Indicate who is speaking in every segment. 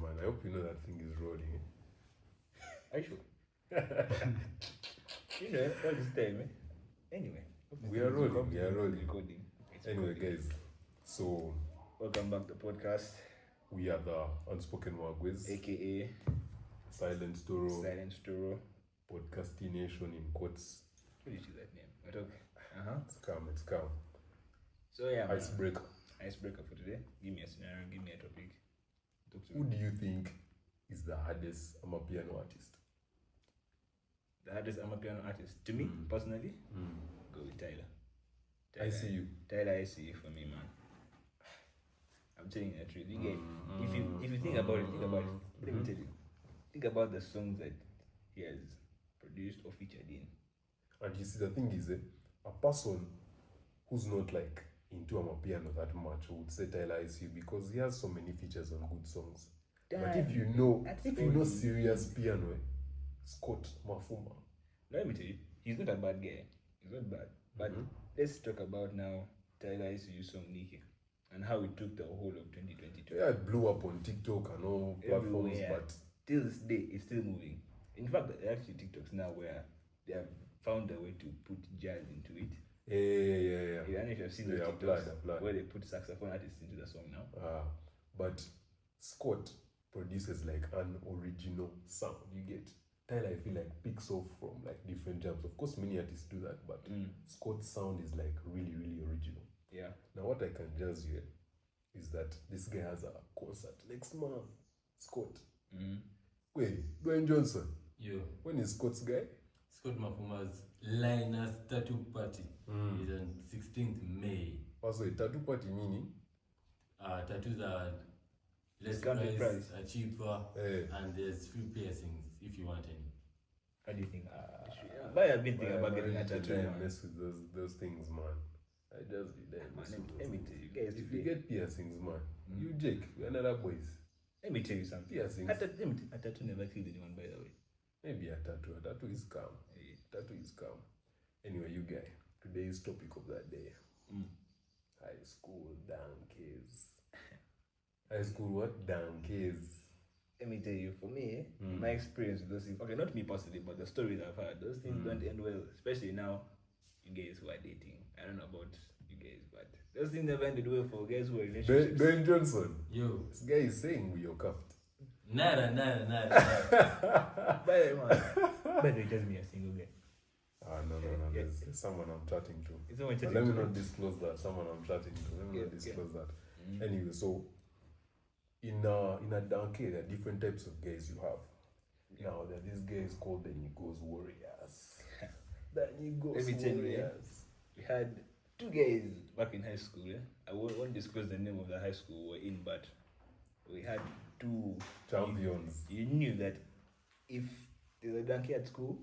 Speaker 1: man. I hope you know that thing is rolling.
Speaker 2: Are you sure? You know, all this time, eh? Anyway.
Speaker 1: We are rolling.
Speaker 2: Recording.
Speaker 1: Anyway, guys. So,
Speaker 2: welcome back to the podcast.
Speaker 1: We are the Unspoken Wagwes,
Speaker 2: aka
Speaker 1: Silent Storo. Podcastination in quotes.
Speaker 2: Who did you choose that name? Okay.
Speaker 1: It's calm.
Speaker 2: So yeah,
Speaker 1: Icebreaker
Speaker 2: for today. Give me a scenario, give me a topic.
Speaker 1: Who do you think is the hardest Amapiano artist?
Speaker 2: The hardest Amapiano artist? To me, personally, go with Tyler.
Speaker 1: I see you.
Speaker 2: Tyler, I see you for me, man. I'm telling you the truth. You get, if you think about it, Let me tell you. Think about the songs that he has produced or featured in.
Speaker 1: And you see, the thing is, a person who's not like into Amapiano that much would say Tyler ICU because he has so many features on good songs. But if you know serious piano, Scott Mafuma.
Speaker 2: Let me tell you, he's not a bad guy. He's not bad. But let's talk about now Tyler ICU song Nike and how it took the whole of 2022.
Speaker 1: Yeah, it blew up on TikTok and all platforms, but
Speaker 2: till this day, it's still moving. In fact, there are actually TikToks now where they have found a way to put jazz into it.
Speaker 1: Yeah.
Speaker 2: I don't know if you've seen the TikToks where they put saxophone artists into the song now.
Speaker 1: But Scott produces like an original sound. You get Tyler, I feel like picks off from like different jams. Of course, many artists do that, but Scott's sound is like really, really original.
Speaker 2: Yeah.
Speaker 1: Now, what I can judge you is that this guy has a concert next month. Scott. Wait, Dwayne Johnson.
Speaker 3: Yo.
Speaker 1: When is Scott's guy?
Speaker 3: Scott Mafuma's Linus Tattoo Party is on 16th May.
Speaker 1: Also, a tattoo party meaning?
Speaker 3: Tattoos are less price, are cheaper, and there's free piercings if you want any.
Speaker 2: How do you think? But I've been thinking about getting a tattoo.
Speaker 1: I mess with those things, man. I just
Speaker 2: let me tell you guys.
Speaker 1: If you get piercings, man, you Jake, we're another boys.
Speaker 2: Let me tell you something.
Speaker 1: Piercings.
Speaker 2: A tattoo never killed anyone, by the way.
Speaker 1: Maybe a tattoo. A tattoo is calm. Tattoo is calm. Anyway, you guy, today's topic of that day. High school donkeys. High school what? Donkeys.
Speaker 2: Let me tell you, for me, my experience with those things, okay, not me personally, but the stories I've heard, those things don't end well, especially now, you guys who are dating. I don't know about you guys, but those things never ended well for guys who are in relationships.
Speaker 1: Dwayne Johnson.
Speaker 3: Yo.
Speaker 1: This guy is saying we are cuffed.
Speaker 3: Nada.
Speaker 2: By the way, just me a single guy.
Speaker 1: No. There's someone I'm chatting to.
Speaker 2: Let
Speaker 1: me not disclose that. Someone I'm chatting to. Let me not disclose that. Anyway, so in a donkey, there are different types of guys you have. Now there are these guys called the Nigos Warriors.
Speaker 2: Let me tell you, we had two guys back in high school. I won't disclose the name of the high school we're in, but we had two
Speaker 1: champions.
Speaker 2: You knew that if there's a donkey at school,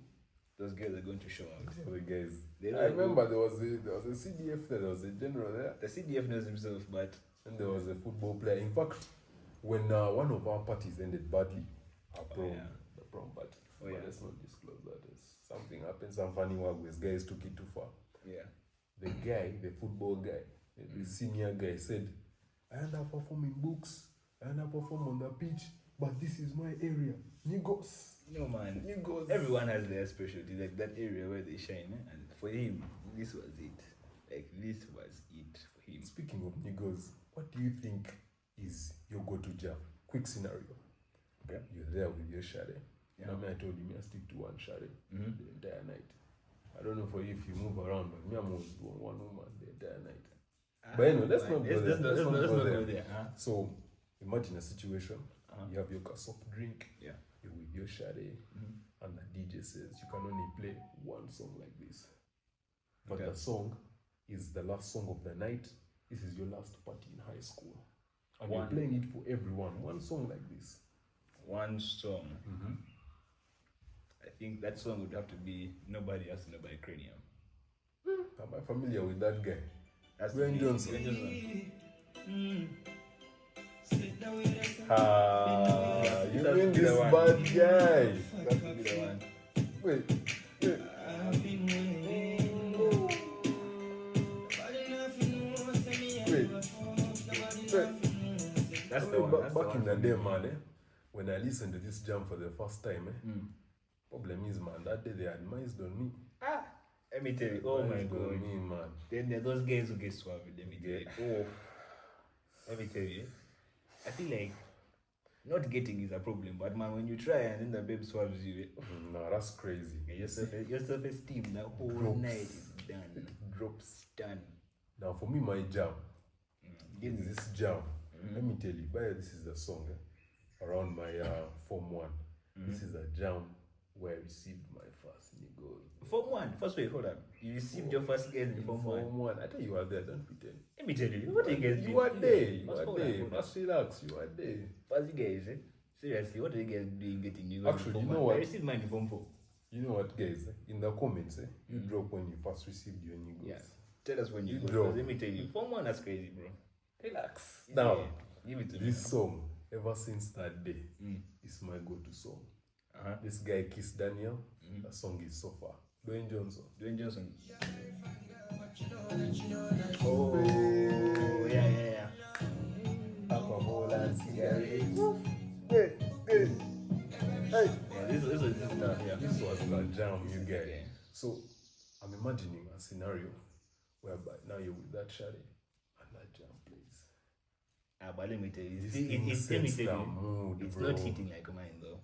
Speaker 2: those guys are going to show up.
Speaker 1: The guys. I remember there was a CDF there was a general there.
Speaker 2: The CDF knows himself, but
Speaker 1: and there was a football player. In fact, when one of our parties ended badly, the prom party. But let's not disclose that. Something happened, some funny Wagwes guys took it too far.
Speaker 2: Yeah.
Speaker 1: The football guy, the senior guy said, I underperform in books, I underperform on the pitch, but this is my area. Nigos.
Speaker 2: No man.
Speaker 1: Nigos.
Speaker 2: Everyone has their specialty, like that area where they shine. And for him, this was it. Like this was it for him.
Speaker 1: Speaking of nigos, what do you think is your go-to jam? Quick scenario.
Speaker 2: Okay.
Speaker 1: You're there with your shade.
Speaker 2: Yeah.
Speaker 1: I told you, I stick to one shade the entire night. I don't know for you if you move around, but me, I'm always doing one woman the entire night. But anyway, let's not go there. So, imagine a situation. You have your soft drink. Yeah. You're with your shade. And the DJ says you can only play one song like this. But the song is the last song of the night. This is your last party in high school. And you're playing it for everyone. One song like this.
Speaker 2: One song. I think that song would have to be Nobody Else, Nobody Cranium.
Speaker 1: Am I familiar with that guy?
Speaker 2: That's
Speaker 1: Dwayne Johnson. You mean this bad guy?
Speaker 2: That would be the one.
Speaker 1: Wait.
Speaker 2: That's the one.
Speaker 1: Back in the day, man, when I listened to this jam for the first time, problem is, man, that day they had minds on me.
Speaker 2: Let me tell you, oh my God.
Speaker 1: Me, man.
Speaker 2: Then there are those guys who get suave, let me tell you. Oh, let me tell you, I feel like not getting is a problem, but man, when you try and then the babe swabs you,
Speaker 1: nah, that's crazy.
Speaker 2: Your self-esteem, the whole night is done.
Speaker 1: It drops.
Speaker 2: Done.
Speaker 1: Now, for me, my jam is this jam. Let me tell you, this is the song around my Form 1. This is a jam where I received my first nigga.
Speaker 2: Form 1? First wait, hold on. You received your first girl in Form 1?
Speaker 1: Form 1. I thought you were there, don't pretend.
Speaker 2: Let me tell you, what you guys do?
Speaker 1: You are there. You are there. First relax, you are there.
Speaker 2: First you guys, seriously, what are you guys doing getting you?
Speaker 1: Actually, you know what?
Speaker 2: I received mine in Form 4.
Speaker 1: You know what, guys? In the comments, you drop when you first received your niggas.
Speaker 2: Yeah. Tell us when you
Speaker 1: drop.
Speaker 2: Let me tell you, Form 1 that's crazy, bro. Relax.
Speaker 1: Now,
Speaker 2: give it to
Speaker 1: this song, ever since that day, is my go-to song. This guy Kiss Daniel, the song is so far. Dwayne Johnson.
Speaker 2: Oh, yeah.
Speaker 1: Alcohol and cigarettes.
Speaker 2: Hey.
Speaker 1: Yeah,
Speaker 2: this was the
Speaker 1: This was the jam you get. Yeah. So I'm imagining a scenario whereby now you're with that shawty and that jam plays.
Speaker 2: But let me tell you, it's
Speaker 1: bro.
Speaker 2: not hitting like mine though.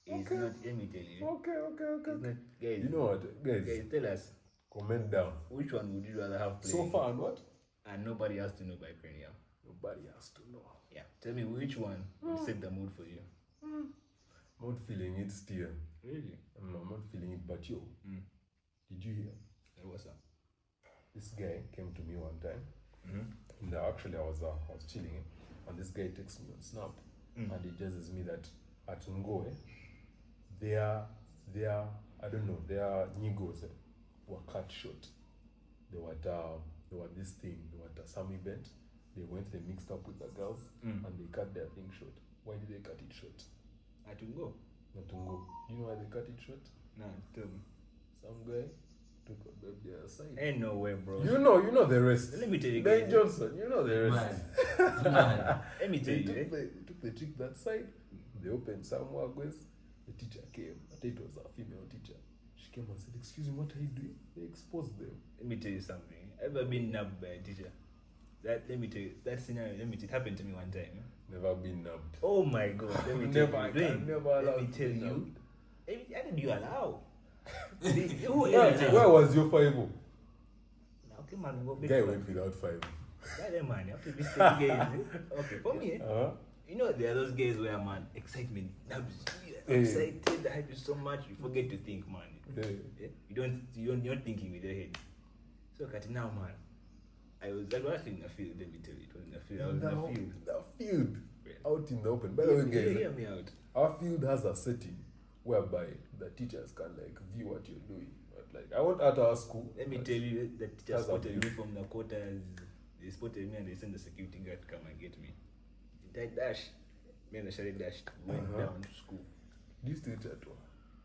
Speaker 2: It's not, let me tell you.
Speaker 1: Okay.
Speaker 2: It's not, guys.
Speaker 1: You know what, guys?
Speaker 2: Tell us.
Speaker 1: Comment down.
Speaker 2: Which one would you rather have played?
Speaker 1: So far, and what?
Speaker 2: And nobody has to know by cranium.
Speaker 1: Nobody has to know.
Speaker 2: Yeah. Tell me which one will set the mood for you.
Speaker 1: I'm not feeling it still.
Speaker 2: Really?
Speaker 1: I'm not feeling it, but yo, did you hear?
Speaker 2: What's up?
Speaker 1: This guy came to me one time. And actually, I was chilling, and this guy texts me on Snap, and he tells me that at Ngoe, their I don't know, their nigos were cut short. They were this thing, they were at some event. They mixed up with the girls, and they cut their thing short. Why did they cut it short?
Speaker 2: At Ngo?
Speaker 1: Not Ngo. You know why they cut it short?
Speaker 2: Nah, tell me.
Speaker 1: Some guy took a babe the other side.
Speaker 2: Ain't no way, bro.
Speaker 1: You know the rest.
Speaker 2: Let me tell you,
Speaker 1: Ben Johnson, you know the rest.
Speaker 2: Man. Let me tell you,
Speaker 1: took the chick that side. They opened some walkways. The teacher came. I think it was a female teacher. She came and said, "Excuse me, what are you doing?" They exposed them.
Speaker 2: Let me tell you something. Ever been nabbed by a teacher? Let me tell you, that scenario, it happened to me one time.
Speaker 1: Never been nabbed.
Speaker 2: Oh my God. Let me
Speaker 1: Never
Speaker 2: tell you. How did you allow?
Speaker 1: Where was your 5-0?
Speaker 2: Okay, man.
Speaker 1: Guy went without 5.
Speaker 2: That man, you have to be steady guys. Okay, for me, you know, there are those guys where, man, excitement, excited, the hype is so much, you forget to think, man. Yeah? You're not thinking with your head. So, now, man, I was actually in the field, let me tell you. It was in the field. I was in the field.
Speaker 1: Out in the open. By the way, guys,
Speaker 2: hear me out.
Speaker 1: Our field has a setting whereby the teachers can view what you're doing. But I went at our school.
Speaker 2: Let me tell you, the teachers spotted me from the quarters. They spotted me and they sent the security guard to come and get me. They dashed. Me and the sheriff dashed. Went down to school.
Speaker 1: Do you still chat to her?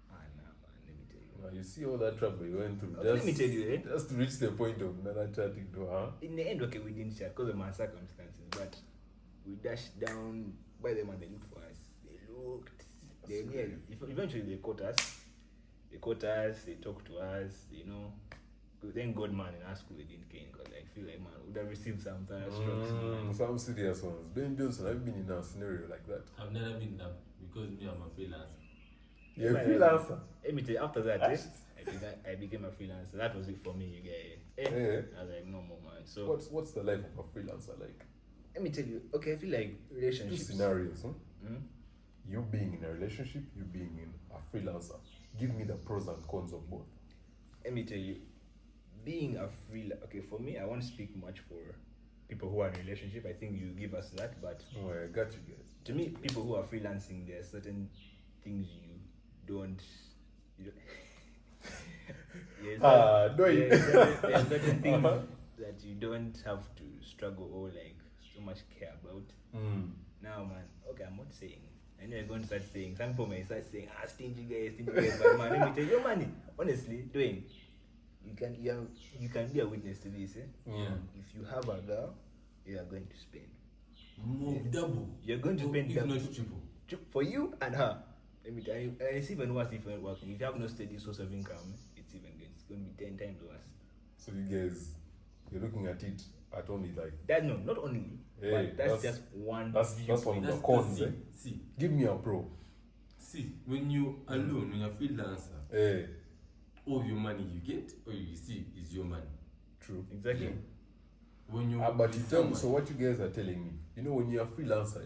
Speaker 2: Nah, man. Let me tell you.
Speaker 1: Now, you see all that trouble you went through.
Speaker 2: Let me tell you,
Speaker 1: just to reach the point of never chatting to her.
Speaker 2: In the end, okay, we didn't chat because of my circumstances, but we dashed down. By the man, they looked for us. They looked. Eventually, they caught us. They talked to us, Thank God, man, in our school they didn't cane because I feel like, man, we would have received some strokes.
Speaker 1: Some serious ones. Ben Johnson, have you been in a scenario like that?
Speaker 3: I've never been that because me, I'm a freelancer.
Speaker 1: You're a freelancer?
Speaker 2: Let me tell you, after that, I became a freelancer. That was it for me, you guys. I was like, no more, man. So
Speaker 1: what's the life of a freelancer like?
Speaker 2: Let me tell you, okay, I feel like relationships.
Speaker 1: 2 scenarios, You being in a relationship, you being in a freelancer. Give me the pros and cons of both.
Speaker 2: Let me tell you, being a freelancer, okay, for me, I won't speak much for people who are in a relationship. I think you give us that, but
Speaker 1: I got you guys.
Speaker 2: To me, people who are freelancing, there are certain things you don't there are certain things that you don't have to struggle or so much care about. Now, man, okay, I'm not saying. I know you're going to start saying, some people may start saying, stingy guys, but man, let me tell you, your money, honestly, Dwayne, you can be a witness to this.
Speaker 3: Yeah.
Speaker 2: If you have a girl, you are going to spend.
Speaker 3: Double.
Speaker 2: You're going to spend
Speaker 3: if
Speaker 2: double.
Speaker 3: Not triple.
Speaker 2: for you and her. Let me tell you, and it's even worse if you're working. If you have no steady source of income, it's going to be 10 times worse.
Speaker 1: So you guys, you're looking at it at only like
Speaker 2: that. No, not only. But that's just one.
Speaker 1: That's one of the cons.
Speaker 3: See,
Speaker 1: give me a pro.
Speaker 3: See, when you alone, when you're a freelancer, all your money you get or you receive is your money.
Speaker 1: True.
Speaker 2: Exactly.
Speaker 3: Yeah. When you
Speaker 1: but you tell me, so what you guys are telling me, when you're a freelancer,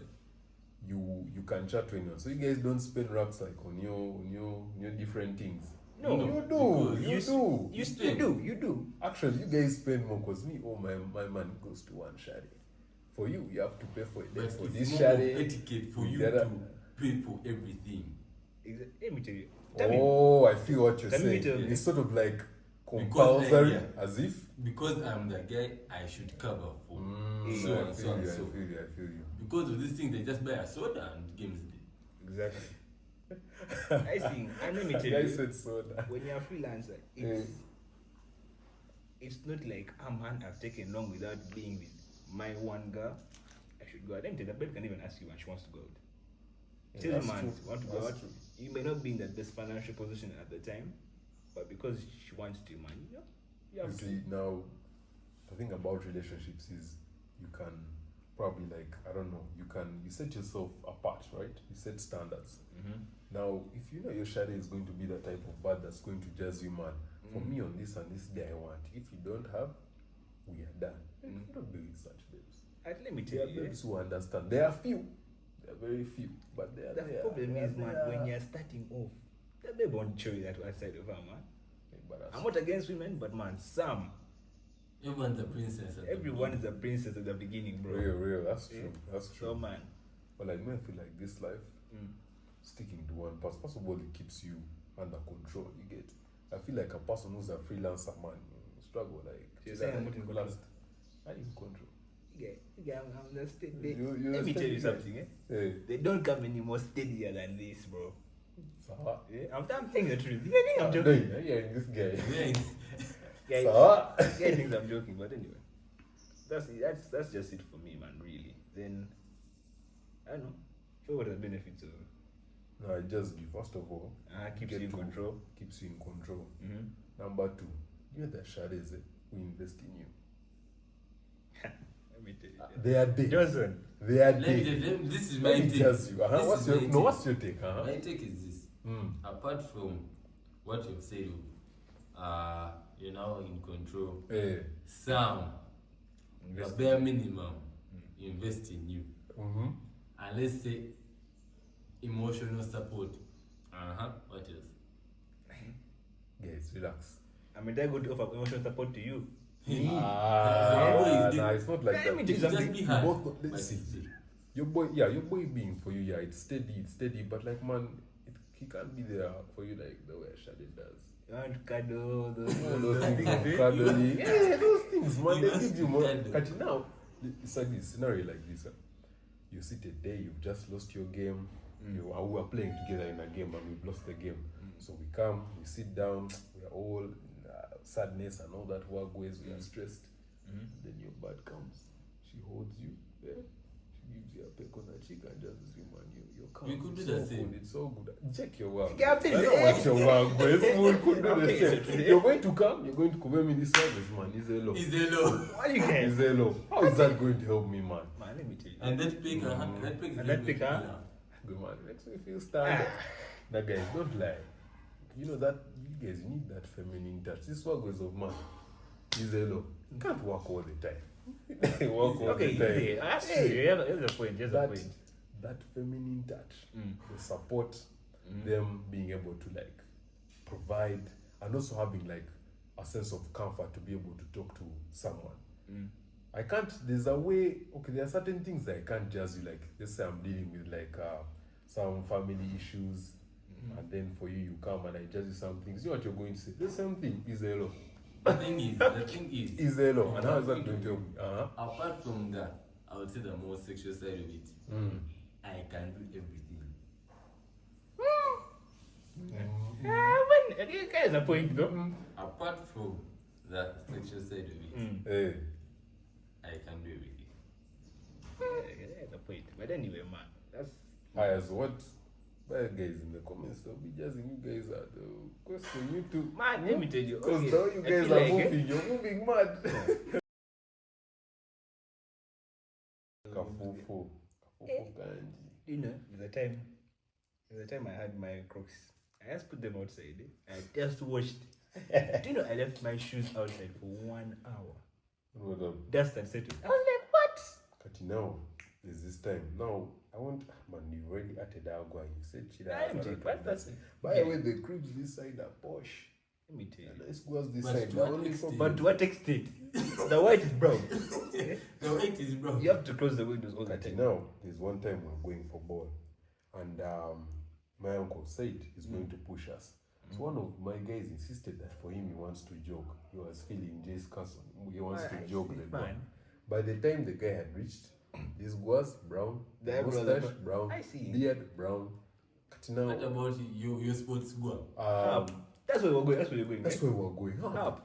Speaker 1: you can chat to anyone. So you guys don't spend racks like on your different things.
Speaker 3: No,
Speaker 1: you do.
Speaker 2: You do.
Speaker 1: Actually, you guys spend more because me, my money goes to one shari. For you have to pay for it.
Speaker 3: But
Speaker 1: for
Speaker 3: it's
Speaker 1: this
Speaker 3: more
Speaker 1: shari.
Speaker 3: etiquette for you to pay for everything.
Speaker 2: Let me tell you.
Speaker 1: I feel what you're saying. It's sort of like compulsory, as if
Speaker 3: because I'm the guy, I should cover for.
Speaker 1: I feel you.
Speaker 3: Because of this thing, they just buy a soda and games day.
Speaker 2: Exactly. I think, and let me tell you,
Speaker 1: said soda.
Speaker 2: when you're a freelancer, it's not like man, I've taken long without being with my one girl. I should go out. Let me tell you, the babe can even ask you when she wants to go out. Tell the man want to go out. You may not be in the best financial position at the time, but because she wants to, man, you have to.
Speaker 1: See, now, the thing about relationships is you can probably you set yourself apart, right? You set standards.
Speaker 2: Mm-hmm.
Speaker 1: Now, if you know your shadow is going to be the type of bad that's going to judge you, man, for me on this and this day I want. If you don't have, we are done. Don't be with such babes.
Speaker 2: Let me tell
Speaker 1: there
Speaker 2: you.
Speaker 1: Are babes who understand. There are few. There are very few. But they are
Speaker 2: the
Speaker 1: there.
Speaker 2: problem is, man, when you're starting off, the babe won't show you that outside of her, man. I'm not against women, but man, some.
Speaker 3: Everyone's a princess.
Speaker 2: Everyone is a princess at the beginning, bro.
Speaker 1: Real. That's true. That's true.
Speaker 2: So, man.
Speaker 1: But like, I feel like this life, sticking to one person, first of all, it keeps you under control. You get. I feel like a person who's a freelancer, man, struggle like.
Speaker 2: You're saying I'm not in control.
Speaker 1: I'm in control.
Speaker 2: Yeah, I'm not steady. Let me tell you something, They don't come any more steadier than this, bro. I'm saying the truth. You think I'm joking?
Speaker 1: Yeah, this guy.
Speaker 2: Guy thinks I'm joking, but anyway, that's just it for me, man. Really. Then I don't know. So what are the benefits of?
Speaker 1: No, it just first of all,
Speaker 2: keeps you in control.
Speaker 1: Keeps you in control.
Speaker 2: Mm-hmm.
Speaker 1: Number two, you're the shares we invest in you.
Speaker 2: Let me tell you.
Speaker 1: They are dead.
Speaker 2: Johnson.
Speaker 1: They are dead.
Speaker 3: This is my take.
Speaker 1: What's your take?
Speaker 3: My take is this. Apart from what you've said, you're now in control. Some, the bare minimum, invest in you. And let's say emotional support. What else?
Speaker 1: Guys, relax.
Speaker 2: I mean, they're going to offer emotional support to you.
Speaker 1: It's not like that.
Speaker 3: Just be hard.
Speaker 1: Let's see. Your boy being for you, it's steady, but like, man, he can't be there for you like the way Shadi does.
Speaker 2: You want cuddle,
Speaker 1: those things, cuddling. Yeah, those things, man, they give you more. Now, it's like this scenario like this. You sit a day, you've just lost your game. We are playing together in a game and we've lost the game. So we come, we sit down, we are all in sadness and all that work ways, we are stressed. Then your bud comes, she holds you, she gives you a peck on the cheek and just zoom on you. You're calm.
Speaker 3: We could do the same.
Speaker 1: It's so good. Check your work.
Speaker 2: I
Speaker 1: don't want your work ways. We could do the same. You're going to come, you're going to cover me this service, man. Is hello.
Speaker 2: What you get?
Speaker 1: Is hello. How is that going to help me, man?
Speaker 2: Man, let me tell you.
Speaker 3: And that pick,
Speaker 1: Good man, makes me feel standard. That guys, don't lie. You know that you guys need that feminine touch. This work goes of man. Is hello. You can't work all the time. Work all the time.
Speaker 2: That's true. Here's a point.
Speaker 1: That feminine touch, the support, them being able to like provide, and also having like a sense of comfort to be able to talk to someone. I can't. There's a way. Okay, there are certain things that I can't judge you. Like, let's say I'm dealing with like some family issues, and then for you, you come and I judge you some things. You know what you're going to say? The same thing is hello.
Speaker 3: The thing is
Speaker 1: hello. And how is that going to help me?
Speaker 3: Apart from that, I would say the more sexual side of it. I can do everything.
Speaker 2: You guys are point though.
Speaker 3: Apart from the sexual side of it, I can do everything.
Speaker 2: That's a point. But anyway, man, that's
Speaker 1: As what? Well, guys, in the comments, they'll be judging you guys at the question you too.
Speaker 2: Man, let me tell you.
Speaker 1: Because
Speaker 2: Okay,
Speaker 1: now you guys are moving, you're moving mad. Kafufu. Kanji.
Speaker 2: You know, there's a time I had my Crocs. I just put them outside. I just washed. Do you know I left my shoes outside for 1 hour?
Speaker 1: What up?
Speaker 2: Dust and settled. I was like, what?
Speaker 1: Kati now, there's this time. Now, I want, man, you've already added Agua. You said Chida. By the way, the cribs this side are posh.
Speaker 2: Let me tell you.
Speaker 1: Let's go this side.
Speaker 2: But to what extent? The white is brown.
Speaker 3: The white is brown.
Speaker 2: You have to close the windows all the
Speaker 1: Kati
Speaker 2: time.
Speaker 1: now, there's one time we're going for ball. And my uncle said he's going to push us. So one of my guys insisted that for him he wants to jog. He was feeling Jay's cousin. He wants to jog the ball. By the time the guy had reached, this was brown, mustache brown, beard brown. Now,
Speaker 3: what about your sports ball?
Speaker 2: That's where we're going. That's where you're going.
Speaker 1: That's where we're going.
Speaker 2: Up.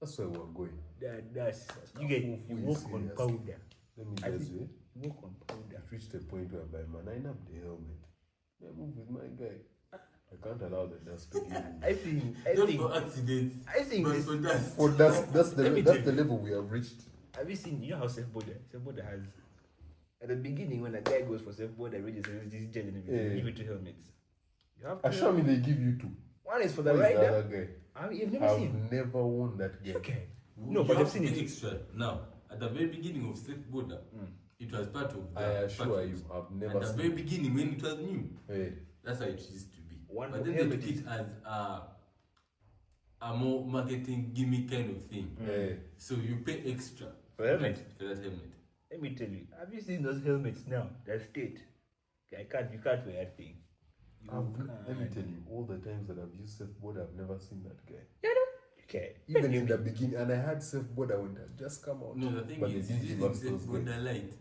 Speaker 1: That's where we're going.
Speaker 2: That's you walk on powder.
Speaker 1: Let me just say,
Speaker 2: walk on powder.
Speaker 1: It reached a point whereby man, I nabbed the helmet. I move with my guy. I can't allow the dust to get in.
Speaker 2: I think
Speaker 3: for accidents.
Speaker 2: I think
Speaker 3: but
Speaker 2: this,
Speaker 3: for dust.
Speaker 1: For that's the level we have reached.
Speaker 2: Have you seen? You know how self-border has. At the beginning, when a guy goes for self-border, already says this gel and everything. Give you 2 helmets. You have to.
Speaker 1: Assure me they give you 2.
Speaker 2: One is for the
Speaker 1: Who is
Speaker 2: rider.
Speaker 1: the other guy?
Speaker 2: You've never seen.
Speaker 1: I've never won that game.
Speaker 2: Okay.
Speaker 3: No, but I've seen it extra. Now, at the very beginning of self-border, it was part of the
Speaker 1: I assure you, I've never
Speaker 3: at the very beginning, when it was new,
Speaker 1: hey.
Speaker 3: that's how it used to be.
Speaker 2: But
Speaker 3: then they took it as a more marketing gimmick kind of thing.
Speaker 1: Hey.
Speaker 3: So you pay extra
Speaker 2: for helmet.
Speaker 3: For that helmet.
Speaker 2: Let me tell you, have you seen those helmets now? That state. You can't wear that thing.
Speaker 1: Let me tell you, all the times that I've used surfboard, I've never seen that guy.
Speaker 2: You know? Okay.
Speaker 1: Even in the beginning, and I had surfboard, I would have just come out.
Speaker 3: No, the thing
Speaker 1: but
Speaker 3: is, using surfboard light.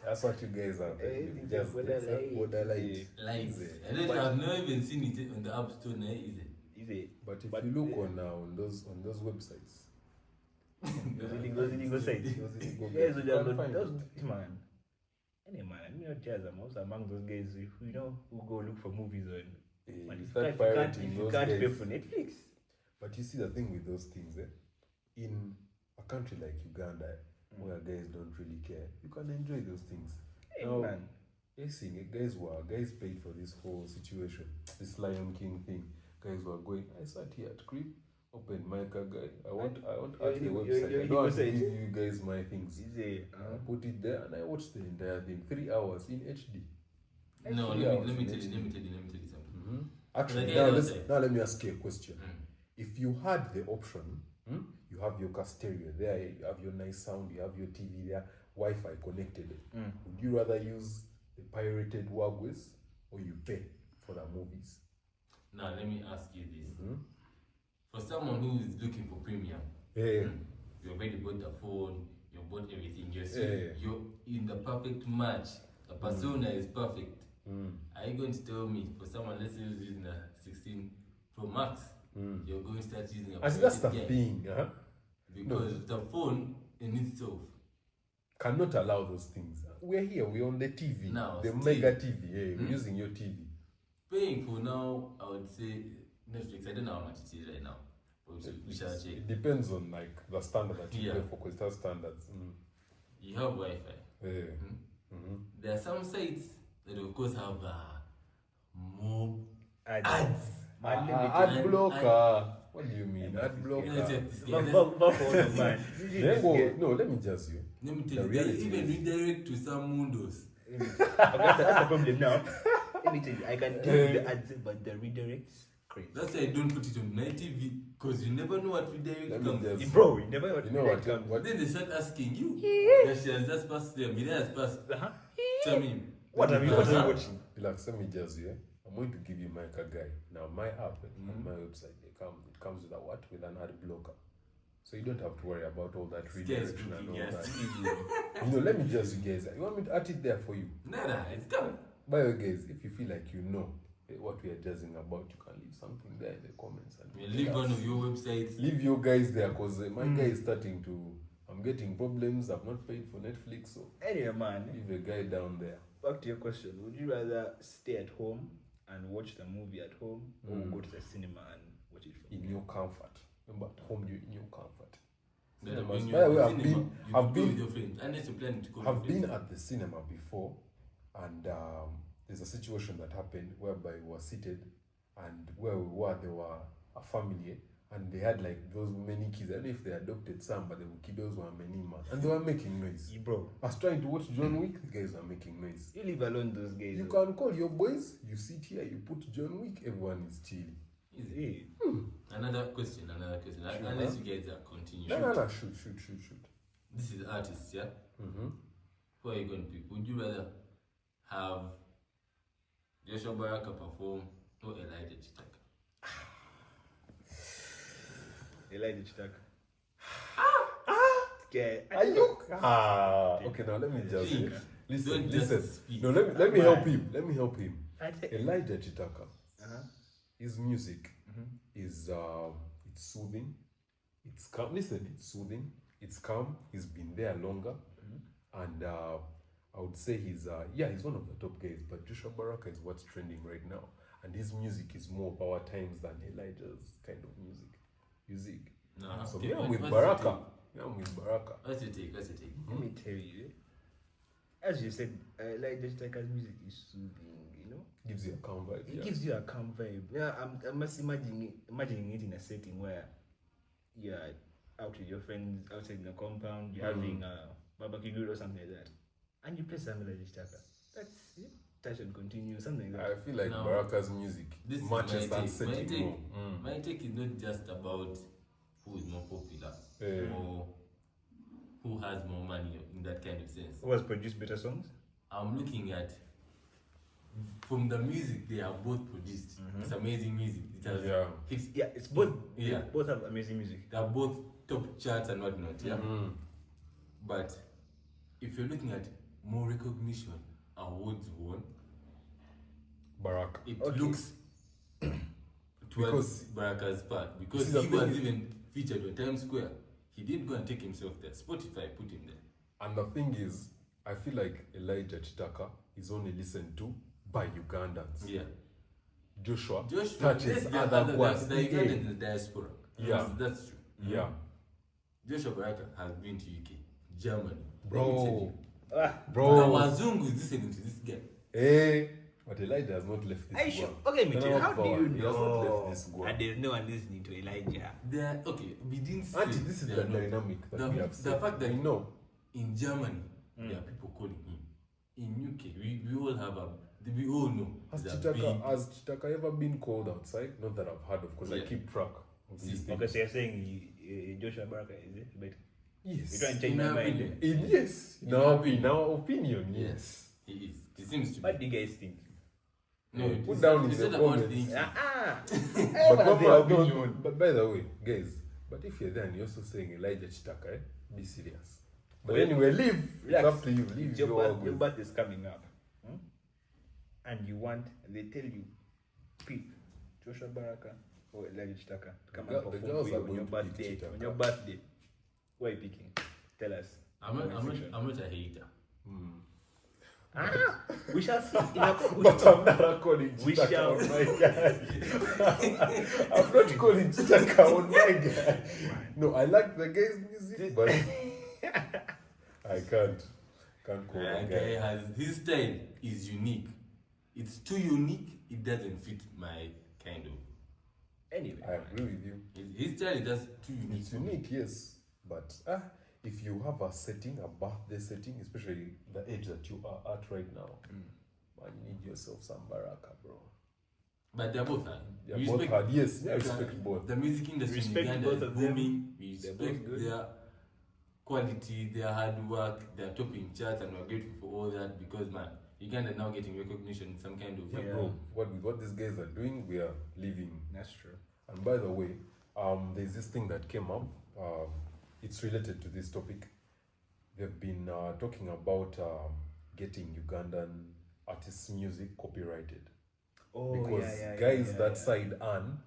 Speaker 1: That's what you guys are. Just surfboard light.
Speaker 3: Lights. I've never even seen it on the App Store. Is it?
Speaker 1: But if you look on those websites,
Speaker 2: those illegal sites. Man. Any man, I mean, not jazz. I'm also among those guys who go look for movies on. If you can't pay for Netflix.
Speaker 1: But you see the thing with those things, in a country like Uganda, where guys don't really care, you can enjoy those things.
Speaker 2: Hey, now, man.
Speaker 1: Guys paid for this whole situation, this Lion King thing. Guys were going. I sat here at crib, open Micah guy. I want at the website. I don't want to give you guys my things. I put it there and I watched the entire thing, 3 hours in HD.
Speaker 3: No, let me tell you something.
Speaker 1: Actually, now let me ask you a question. If you had the option, you have your car stereo there, you have your nice sound, you have your TV there, Wi-Fi connected. Would you rather use the pirated Wagwes or you pay for the movies?
Speaker 3: Now let me ask you this. For someone who is looking for premium, you already bought the phone, you bought everything, you're in the perfect match, the persona is perfect. Are you going to tell me, for someone, let's say who's using a 16 Pro Max, you're going to start using a
Speaker 1: that's the thing,
Speaker 3: because the phone in itself
Speaker 1: cannot allow those things. We're here, we're on the TV now, the mega TV, we're using your TV.
Speaker 3: Paying for now, I would say Netflix. I don't know how much it is right now. We shall check.
Speaker 1: It depends on like the standard that you pay for, because it has standards.
Speaker 3: You have Wi-Fi. There are some sites that of course have more ads.
Speaker 1: Ad blocker. What do you mean? Ad blocker. No, let me just you.
Speaker 3: Let me tell you, they even redirect to some windows.
Speaker 2: That's the problem now. Let me tell you, I can tell you the ads, but the redirects crazy.
Speaker 3: That's why I don't put it on my TV, because you never know what redirect comes.
Speaker 2: Bro, you never know
Speaker 1: what
Speaker 2: comes.
Speaker 3: But then they start asking you that she has just passed them. It has passed. Tell me.
Speaker 2: What are you watching?
Speaker 1: Relax, let me just you. I'm going to give you my guy. Now my app on my website, it comes with with an ad blocker. So you don't have to worry about all that redirection and all that. Let me just you guys. You want me to add it there for you?
Speaker 3: Nah, it's done.
Speaker 1: By the way, guys, if you feel like you know what we are judging about, you can leave something there in the comments. And
Speaker 3: leave one of your websites.
Speaker 1: Leave your guys there, because my guy is starting to. I'm getting problems. I've not paid for Netflix, so
Speaker 2: anyway, man.
Speaker 1: Leave a guy down there.
Speaker 2: Back to your question: would you rather stay at home and watch the movie at home, or go to the cinema and watch it from
Speaker 1: in your comfort? Remember, at home you're in your comfort.
Speaker 3: By the way, I've been
Speaker 1: at the cinema before, and there's a situation that happened whereby we were seated, and where we were, there were a family, and they had like those many kids. I don't know if they adopted some, but the kiddos were many, man, and they were making noise.
Speaker 2: Bro,
Speaker 1: I was trying to watch John Wick. The guys were making noise.
Speaker 2: You leave alone those guys.
Speaker 1: You can call your boys. You sit here. You put John Wick. Everyone is chill.
Speaker 3: Easy. Another question. Sure, unless you guys are continuing.
Speaker 1: No. Shoot.
Speaker 3: This is artists, yeah?
Speaker 1: Mm-hmm.
Speaker 3: Who are you going to pick? Would you rather have Joshua Baraka perform or Elijah Chitaka?
Speaker 2: Elijah Chitaka.
Speaker 1: Okay, now let me just listen.
Speaker 3: Speak.
Speaker 1: No, let me help him. Elijah Chitaka. His music is it's soothing. It's calm. Listen, it's soothing. It's calm. He's been there longer, and I would say he's one of the top guys. But Joshua Baraka is what's trending right now, and his music is more of our times than Elijah's kind of music.
Speaker 3: No,
Speaker 1: so I'm with Baraka.
Speaker 3: What's your take?
Speaker 2: Let me tell you, as you said, Elijah Chitaka's music is soothing.
Speaker 1: Gives you a calm vibe.
Speaker 2: It gives you a calm vibe. Yeah, I'm just imagining it in a setting where you're out with your friends outside the compound, you're having a barbecue grill or something like that, and you play some Elijah Chitaka. That's it. That should continue, something like that.
Speaker 1: I feel like Baraka's music matches that setting more.
Speaker 3: My take is not just about who is more popular or who has more money in that kind of sense.
Speaker 2: Who has produced better songs?
Speaker 3: I'm looking at from the music they have both produced. It's amazing music. It has
Speaker 2: it's both. Yeah, both have amazing music.
Speaker 3: They are both top charts and whatnot. Yeah, but if you're looking at more recognition, awards won,
Speaker 1: Baraka.
Speaker 3: It looks towards Baraka's part because he was even featured on Times Square. He didn't go and take himself there. Spotify put him there.
Speaker 1: And the thing is, I feel like Elijah Chitaka is only listened to by Ugandans.
Speaker 3: Yeah.
Speaker 1: Joshua
Speaker 3: touches other Ugandans in the diaspora.
Speaker 1: Yeah.
Speaker 3: That's true.
Speaker 1: Yeah.
Speaker 3: Joshua Baraka has been to UK, Germany.
Speaker 1: Bro.
Speaker 3: The Wazungu is listening to this guy.
Speaker 1: Hey. But Elijah has not left this.
Speaker 2: Are you sure? Okay, Mitchell, how do you know?
Speaker 1: He has not left this one.
Speaker 2: And there's no one listening to Elijah.
Speaker 3: We didn't say.
Speaker 1: Auntie, this is the dynamic that we have seen.
Speaker 3: The fact that in Germany, there are people calling him. In UK, we all have we all know.
Speaker 1: Has Chitaka ever been called outside? Not that I've heard of, because I keep track of these things.
Speaker 2: Okay, so you're saying Joshua Baraka is it? But
Speaker 1: yes.
Speaker 2: You're trying to change my mind.
Speaker 1: Yes. In our opinion, yes.
Speaker 3: He is. It seems to be.
Speaker 2: What do you guys think?
Speaker 1: No, put down in the comments. But by the way, guys, but if you're there and you're also saying Elijah Chitaka, be serious. But anyway, leave. It's up to you. Leave
Speaker 2: your birthday is coming up. And they tell you, pick Joshua Baraka or Elijah Chitaka to come and perform for you on your birthday. On your birthday. Who are you picking? Tell us.
Speaker 3: I'm not a hater.
Speaker 2: We shall see.
Speaker 1: But I'm not calling Chitaka on my guy. I'm not calling Chitaka on my guy. No, I like the guy's music, but I can't call the guy.
Speaker 3: Has his style is unique. It's too unique. It doesn't fit my kind of.
Speaker 1: Anyway, I agree with you.
Speaker 3: His style is just too unique.
Speaker 1: It's unique, yes, but if you have a setting, a birthday setting, especially the age that you are at right now, man, you need yourself some Baraka, bro.
Speaker 3: But they're both hard.
Speaker 1: They're both hard. Yes, I respect both.
Speaker 3: The music industry in Uganda is booming. We respect their quality, their hard work, their topping charts, and we're grateful for all that because, man, Uganda now getting recognition in some kind of way.
Speaker 1: Bro, what these guys are doing, we are living.
Speaker 2: That's true.
Speaker 1: And by the way, there's this thing that came up. It's related to this topic. They've been talking about getting Ugandan artists' music copyrighted.
Speaker 2: Oh,
Speaker 1: because guys that side earn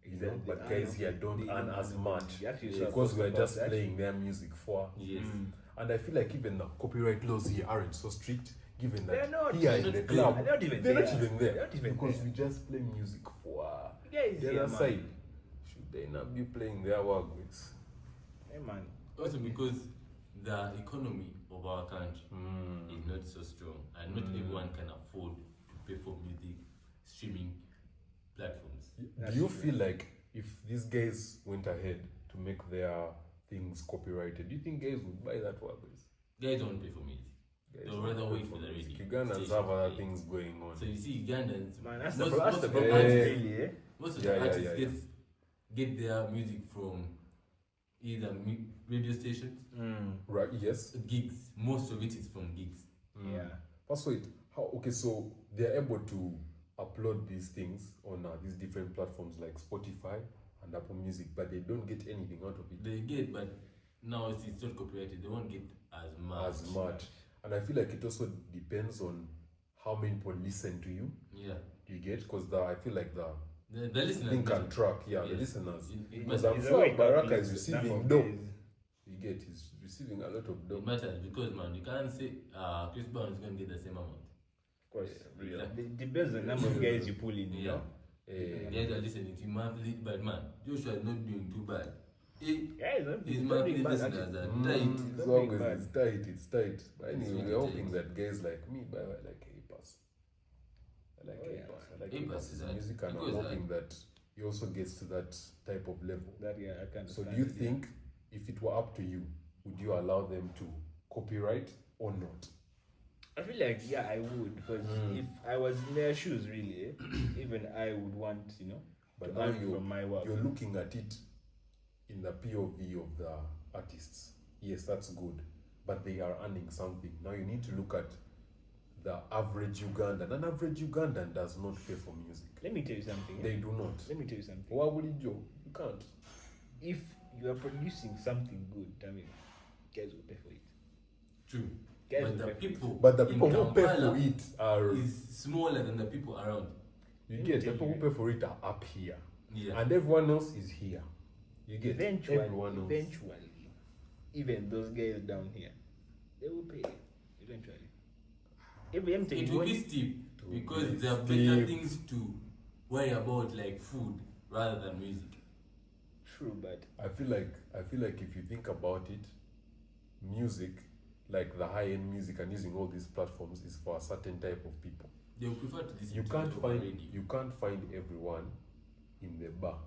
Speaker 1: Exactly. But guys here don't earn as much because we're just playing their music for.
Speaker 3: Yes.
Speaker 1: And I feel like even the copyright laws here aren't so strict, given that
Speaker 2: not,
Speaker 1: here in the club,
Speaker 2: they're not even there.
Speaker 1: Because we just play music for the other side. Should they not be playing their work with?
Speaker 2: Hey man.
Speaker 3: Also because the economy of our country is not so strong, and not everyone can afford to pay for music streaming platforms.
Speaker 1: Do you feel like if these guys went ahead to make their things copyrighted, do you think guys would buy that work?
Speaker 3: Guys don't pay for music. They'll rather wait for the radio.
Speaker 1: Ugandans have other things going on.
Speaker 3: So you see, Ugandans,
Speaker 2: man, that's the problem. Really,
Speaker 3: most of the artists get their music from either radio stations,
Speaker 1: right? Yes.
Speaker 3: Gigs. Most of it is from gigs.
Speaker 2: Yeah.
Speaker 1: First, wait. Okay, so they're able to upload these things on these different platforms like Spotify and Apple Music, but they don't get anything out of it.
Speaker 3: They get, but now it's not copyrighted. They won't get as much.
Speaker 1: And I feel like it also depends on how many people listen to you.
Speaker 3: Yeah.
Speaker 1: You get? Because I feel like the
Speaker 3: listeners
Speaker 1: thing can track. Yeah, the listeners.
Speaker 3: Because
Speaker 1: I'm sure Baraka is receiving dough. You get? He's receiving a lot of dough.
Speaker 3: It matters because, man, you can't say Chris Brown is going to get the same amount.
Speaker 2: Of course. It depends on the number of guys you pull in, you know?
Speaker 3: Guys are listening to monthly, but man, Joshua is not doing too bad. His
Speaker 2: it's
Speaker 3: monthly listeners are tight.
Speaker 1: As long as it's tight. But anyway, we're hoping that guys like me, but I like A-Pass. I like A-Pass. I like A-Pass's music, and I'm hoping that he also gets to that type of level.
Speaker 2: I can.
Speaker 1: So do you think, if it were up to you, would you allow them to copyright or not?
Speaker 2: I feel like, I would, because if I was in their shoes, really, even I would want,
Speaker 1: but
Speaker 2: to
Speaker 1: now
Speaker 2: earn from my work.
Speaker 1: You're looking at it in the POV of the artists. Yes, that's good, but they are earning something. Now you need to look at the average Ugandan. An average Ugandan does not pay for music.
Speaker 2: Let me tell you something.
Speaker 1: They do not.
Speaker 2: Let me tell you something.
Speaker 1: Why would it, Joe? You can't.
Speaker 2: If you are producing something good, guys will pay for it.
Speaker 3: True.
Speaker 1: But the people who pay for it
Speaker 3: is smaller than the people around.
Speaker 1: You get the people who pay for it are up here,
Speaker 3: and
Speaker 1: everyone else is here. You get
Speaker 2: eventually, even those guys down here, they will pay eventually.
Speaker 3: It will be steep because there are better things to worry about, like food rather than music.
Speaker 2: True, but
Speaker 1: I feel like if you think about it, music, like the high-end music and using all these platforms, is for a certain type of people.
Speaker 3: They will prefer to listen
Speaker 1: you can't find everyone in the bar,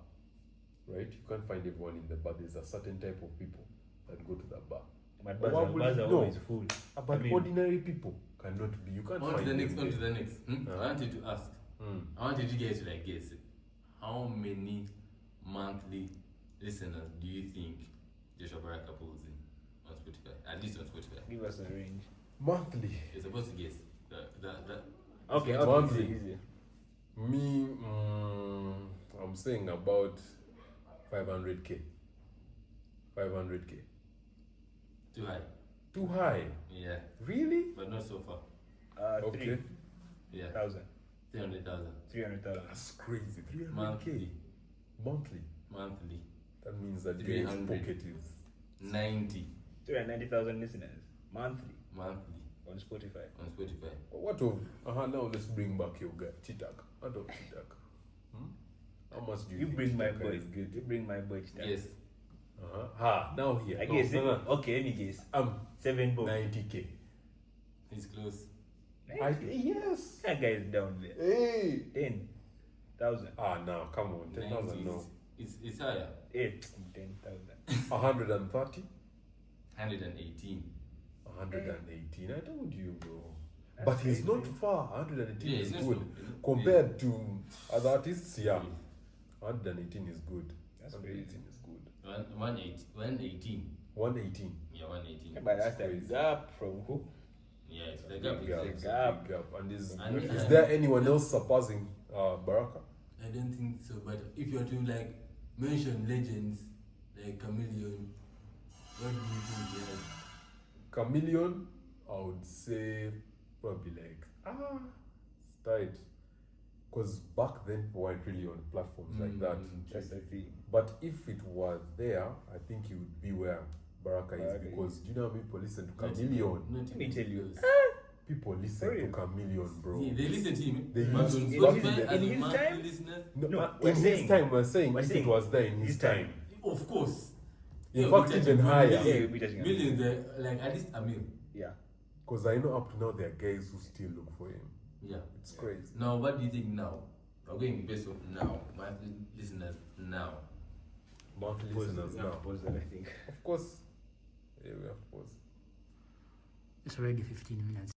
Speaker 1: right? You can't find everyone in the bar. There's a certain type of people that go to the bar.
Speaker 2: But bars are always full.
Speaker 1: But ordinary people cannot be. You can't find them.
Speaker 3: On to the next. I wanted to ask. I wanted you guys to guess it. How many monthly listeners do you think Joshua Baraka pulls in on Spotify? At least on Spotify.
Speaker 2: Give us a range.
Speaker 1: Monthly.
Speaker 3: You're supposed to guess.
Speaker 2: Okay,
Speaker 1: monthly.
Speaker 2: Easy.
Speaker 1: Me, I'm saying about 500k. 500k.
Speaker 3: Too high.
Speaker 1: Too high?
Speaker 3: Yeah.
Speaker 1: Really?
Speaker 3: But not so far.
Speaker 1: Okay.
Speaker 2: 3,000.
Speaker 3: 300,000.
Speaker 2: 300,000.
Speaker 1: That's crazy. 300k.
Speaker 3: Monthly.
Speaker 1: That means that guy's pocket is
Speaker 3: 90.
Speaker 2: 390,000 listeners. Monthly. On Spotify.
Speaker 1: What of now let's bring back your guy, Chitak. Out of Chitak. How much do you think
Speaker 2: bring my
Speaker 1: Chitak
Speaker 2: boy?
Speaker 1: is good?
Speaker 2: You bring my boy Chitak.
Speaker 3: Yes.
Speaker 1: Now here.
Speaker 2: I guess okay, any guess. 7 bob.
Speaker 1: 90k.
Speaker 3: It's close.
Speaker 1: Yes.
Speaker 2: That guy is down there.
Speaker 1: Hey.
Speaker 2: 10,000.
Speaker 1: No, come on. 10,000 no.
Speaker 3: It's higher.
Speaker 2: 10,000.
Speaker 1: 130?
Speaker 3: 118.
Speaker 1: 118. I told you, bro. But he's not far. 118 is good. Compared to other artists, 118 is good.
Speaker 2: That's 118
Speaker 1: is good.
Speaker 3: 118.
Speaker 1: 118.
Speaker 3: Yeah, 118.
Speaker 2: But that's the gap from who?
Speaker 3: Yeah, it's the gap.
Speaker 1: It's a big gap. And is there anyone else surpassing Baraka?
Speaker 3: I don't think so. But if you are to mention legends like Chameleon, what do you think he has?
Speaker 1: Chameleon, I would say probably it's tight. because back then people weren't really on platforms like that.
Speaker 2: That's the thing.
Speaker 1: But if it was there, I think it would be where Baraka is, because do you know how many people listen to Chameleon?
Speaker 2: Let me tell you.
Speaker 1: People listen to Chameleon, bro.
Speaker 3: Yeah, they listen to him.
Speaker 1: They
Speaker 3: But
Speaker 1: used
Speaker 3: on
Speaker 1: to-
Speaker 3: Spotify,
Speaker 2: in
Speaker 3: as a
Speaker 2: his
Speaker 3: monthly
Speaker 2: time?
Speaker 3: listeners,
Speaker 1: In his time, we're saying if it was there in his time.
Speaker 3: of course.
Speaker 1: In
Speaker 3: Yeah,
Speaker 1: fact,
Speaker 3: we
Speaker 1: even
Speaker 3: touch
Speaker 1: higher.
Speaker 2: Yeah, we touching on
Speaker 3: Millions, like at least a million.
Speaker 2: Yeah.
Speaker 1: Because I know up to now there are guys who still look for him.
Speaker 3: Yeah.
Speaker 1: It's crazy.
Speaker 3: Now, what do you think now? We're going based on now, monthly listeners now.
Speaker 1: Monthly
Speaker 2: Pause
Speaker 1: listeners
Speaker 2: that,
Speaker 1: now.
Speaker 2: pause that, I think.
Speaker 1: Of course. Yeah, we have to pause.
Speaker 4: It's already 15 minutes.